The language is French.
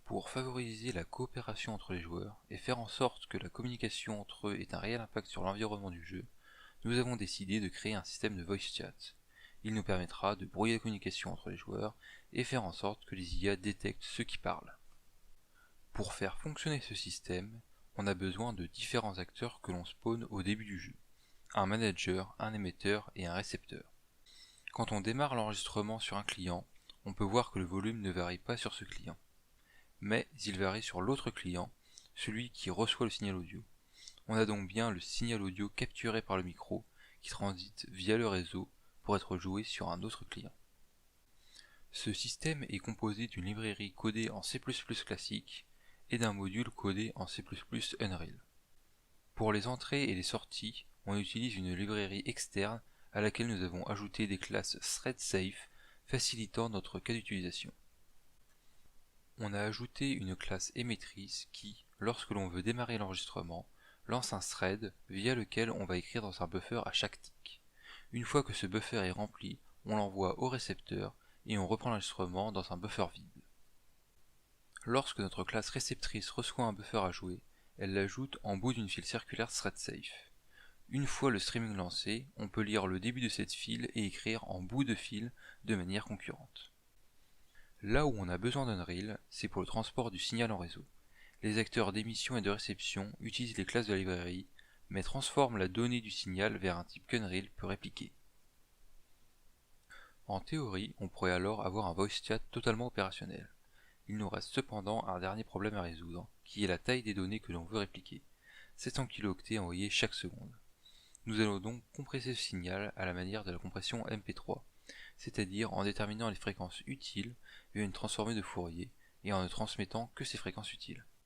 Pour favoriser la coopération entre les joueurs et faire en sorte que la communication entre eux ait un réel impact sur l'environnement du jeu, nous avons décidé de créer un système de voice chat. Il nous permettra de brouiller la communication entre les joueurs et faire en sorte que les IA détectent ceux qui parlent. Pour faire fonctionner ce système, on a besoin de différents acteurs que l'on spawn au début du jeu. Un manager, un émetteur et un récepteur. Quand on démarre l'enregistrement sur un client, on peut voir que le volume ne varie pas sur ce client. Mais il varie sur l'autre client, celui qui reçoit le signal audio. On a donc bien le signal audio capturé par le micro qui transite via le réseau pour être joué sur un autre client. Ce système est composé d'une librairie codée en C++ classique et d'un module codé en C++ Unreal. Pour les entrées et les sorties, on utilise une librairie externe à laquelle nous avons ajouté des classes threadSafe facilitant notre cas d'utilisation. On a ajouté une classe émettrice qui, lorsque l'on veut démarrer l'enregistrement, lance un thread via lequel on va écrire dans un buffer à chaque tick. Une fois que ce buffer est rempli, on l'envoie au récepteur et on reprend l'enregistrement dans un buffer vide. Lorsque notre classe réceptrice reçoit un buffer à jouer, elle l'ajoute en bout d'une file circulaire threadSafe. Une fois le streaming lancé, on peut lire le début de cette file et écrire en bout de file de manière concurrente. Là où on a besoin d'Unreal, c'est pour le transport du signal en réseau. Les acteurs d'émission et de réception utilisent les classes de la librairie, mais transforment la donnée du signal vers un type qu'Unreal peut répliquer. En théorie, on pourrait alors avoir un voice chat totalement opérationnel. Il nous reste cependant un dernier problème à résoudre, qui est la taille des données que l'on veut répliquer, 700 kilo-octets envoyés chaque seconde. Nous allons donc compresser ce signal à la manière de la compression MP3, c'est-à-dire en déterminant les fréquences utiles via une transformée de Fourier et en ne transmettant que ces fréquences utiles.